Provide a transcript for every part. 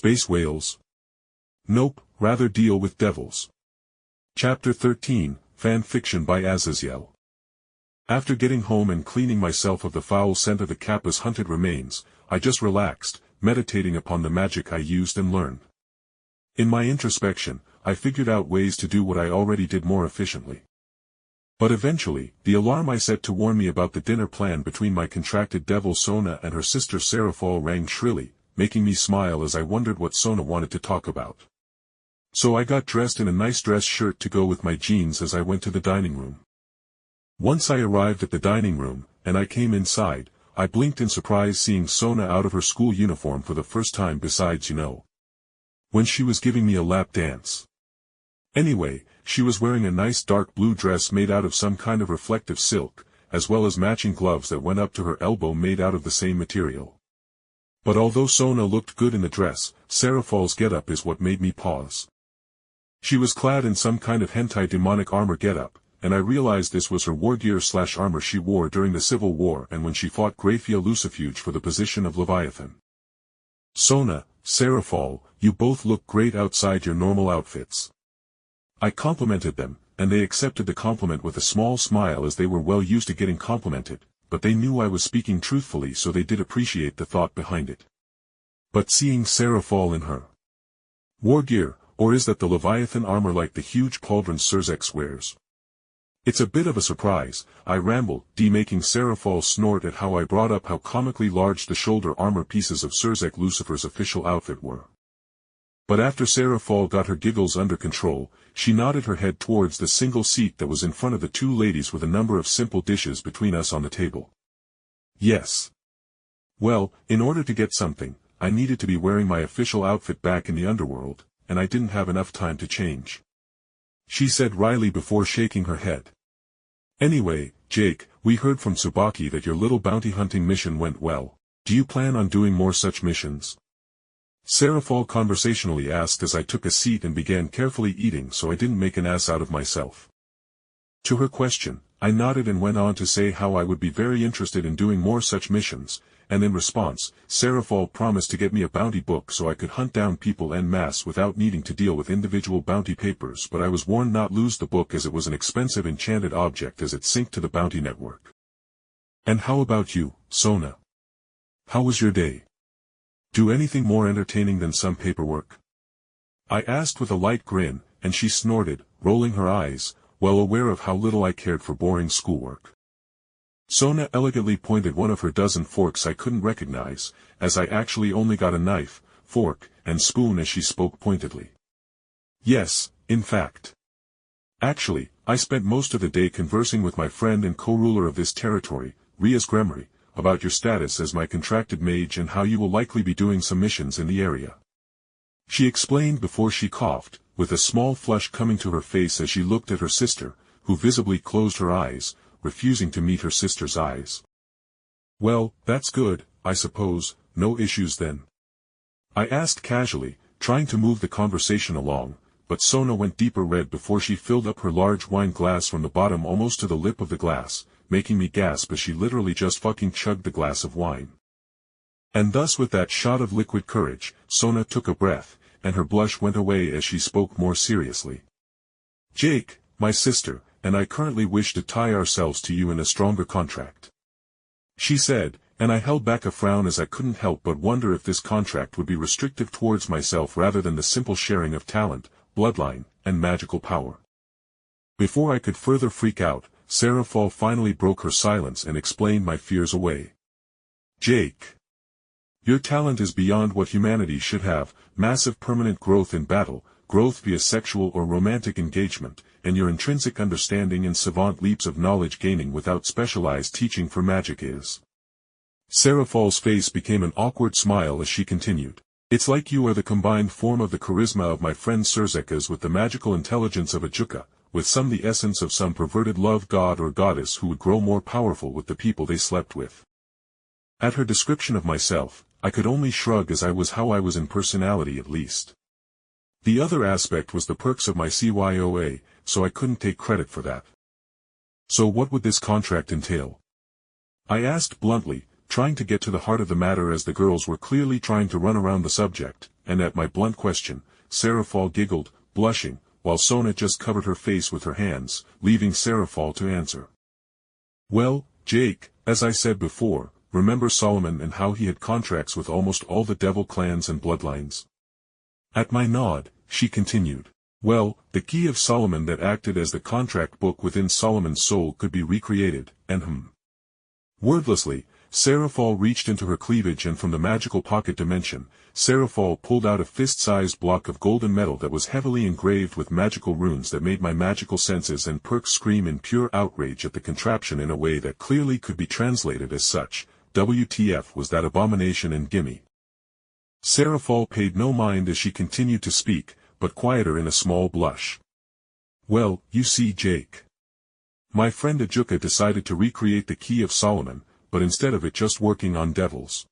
Space whales? Nope, rather deal with devils. Chapter 13, Fan Fiction by Azazyel. After getting home and cleaning myself of the foul scent of the Kappa's hunted remains, I just relaxed, meditating upon the magic I used and learned. In my introspection, I figured out ways to do what I already did more efficiently. But eventually, the alarm I set to warn me about the dinner plan between my contracted devil Sona and her sister Serafall rang shrilly, making me smile as I wondered what Sona wanted to talk about. So I got dressed in a nice dress shirt to go with my jeans as I went to the dining room. Once I arrived at the dining room, and I came inside, I blinked in surprise seeing Sona out of her school uniform for the first time besides when she was giving me a lap dance. Anyway, she was wearing a nice dark blue dress made out of some kind of reflective silk, as well as matching gloves that went up to her elbow made out of the same material. But although Sona looked good in the dress, Serafall's getup is what made me pause. She was clad in some kind of hentai demonic armor getup, and I realized this was her war gear/armor she wore during the Civil War and when she fought Graphia Lucifuge for the position of Leviathan. Sona, Serafall, you both look great outside your normal outfits. I complimented them, and they accepted the compliment with a small smile as they were well used to getting complimented, but they knew I was speaking truthfully so they did appreciate the thought behind it. But seeing Serafall in her war gear, or is that the Leviathan armor like the huge pauldron Serzex wears? It's a bit of a surprise, I rambled, making Serafall snort at how I brought up how comically large the shoulder armor pieces of Serzex Lucifer's official outfit were. But after Serafall got her giggles under control, she nodded her head towards the single seat that was in front of the two ladies with a number of simple dishes between us on the table. Yes. Well, in order to get something, I needed to be wearing my official outfit back in the underworld, and I didn't have enough time to change. She said wryly before shaking her head. Anyway, Jake, we heard from Tsubaki that your little bounty hunting mission went well. Do you plan on doing more such missions? Serafall conversationally asked as I took a seat and began carefully eating so I didn't make an ass out of myself. To her question, I nodded and went on to say how I would be very interested in doing more such missions, and in response, Serafall promised to get me a bounty book so I could hunt down people en masse without needing to deal with individual bounty papers, but I was warned not lose the book as it was an expensive enchanted object as it synced to the bounty network. And how about you, Sona? How was your day? Do anything more entertaining than some paperwork? I asked with a light grin, and she snorted, rolling her eyes, well aware of how little I cared for boring schoolwork. Sona elegantly pointed one of her dozen forks I couldn't recognize, as I actually only got a knife, fork, and spoon as she spoke pointedly. Yes, in fact. Actually, I spent most of the day conversing with my friend and co-ruler of this territory, Rias Gremory, about your status as my contracted mage and how you will likely be doing some missions in the area. She explained before she coughed, with a small flush coming to her face as she looked at her sister, who visibly closed her eyes, refusing to meet her sister's eyes. Well, that's good, I suppose, no issues then. I asked casually, trying to move the conversation along, but Sona went deeper red before she filled up her large wine glass from the bottom almost to the lip of the glass, making me gasp as she literally just fucking chugged the glass of wine. And thus with that shot of liquid courage, Sona took a breath, and her blush went away as she spoke more seriously. Jake, my sister, and I currently wish to tie ourselves to you in a stronger contract. She said, and I held back a frown as I couldn't help but wonder if this contract would be restrictive towards myself rather than the simple sharing of talent, bloodline, and magical power. Before I could further freak out, Serafall finally broke her silence and explained my fears away. Jake. Your talent is beyond what humanity should have, massive permanent growth in battle, growth via sexual or romantic engagement, and your intrinsic understanding and savant leaps of knowledge gaining without specialized teaching for magic is. Serafall's face became an awkward smile as she continued. It's like you are the combined form of the charisma of my friend Serzekas with the magical intelligence of a Juka, with some the essence of some perverted love god or goddess who would grow more powerful with the people they slept with. At her description of myself, I could only shrug as I was how I was in personality at least. The other aspect was the perks of my CYOA, so I couldn't take credit for that. So what would this contract entail? I asked bluntly, trying to get to the heart of the matter as the girls were clearly trying to run around the subject, and at my blunt question, Serafall giggled, blushing, while Sona just covered her face with her hands, leaving Serafall to answer. Well, Jake, as I said before, remember Solomon and how he had contracts with almost all the devil clans and bloodlines? At my nod, she continued. Well, the key of Solomon that acted as the contract book within Solomon's soul could be recreated, and Wordlessly, Serafall reached into her cleavage, and from the magical pocket dimension, Serafall pulled out a fist-sized block of golden metal that was heavily engraved with magical runes that made my magical senses and perks scream in pure outrage at the contraption in a way that clearly could be translated as such. WTF was that abomination, and gimme. Serafall paid no mind as she continued to speak, but quieter in a small blush. Well, you see, Jake. My friend Ajuka decided to recreate the Key of Solomon, but instead of it just working on devils.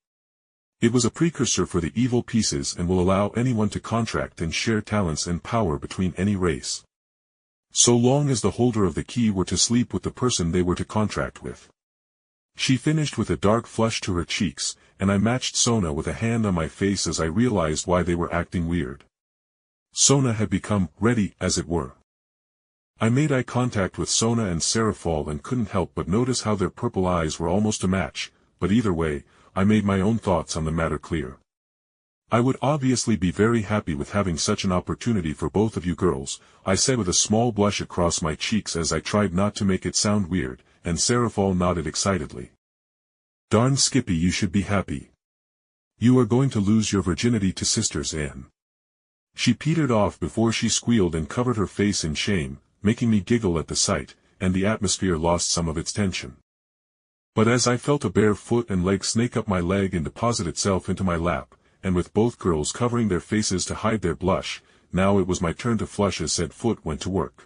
It was a precursor for the evil pieces and will allow anyone to contract and share talents and power between any race. So long as the holder of the key were to sleep with the person they were to contract with. She finished with a dark flush to her cheeks, and I matched Sona with a hand on my face as I realized why they were acting weird. Sona had become ready, as it were. I made eye contact with Sona and Serafall and couldn't help but notice how their purple eyes were almost a match, but either way, I made my own thoughts on the matter clear. I would obviously be very happy with having such an opportunity for both of you girls, I said with a small blush across my cheeks as I tried not to make it sound weird, and Serafall nodded excitedly. Darn Skippy, you should be happy. You are going to lose your virginity to sisters, Anne. She petered off before she squealed and covered her face in shame, making me giggle at the sight, and the atmosphere lost some of its tension. But as I felt a bare foot and leg snake up my leg and deposit itself into my lap, and with both girls covering their faces to hide their blush, now it was my turn to flush as said foot went to work.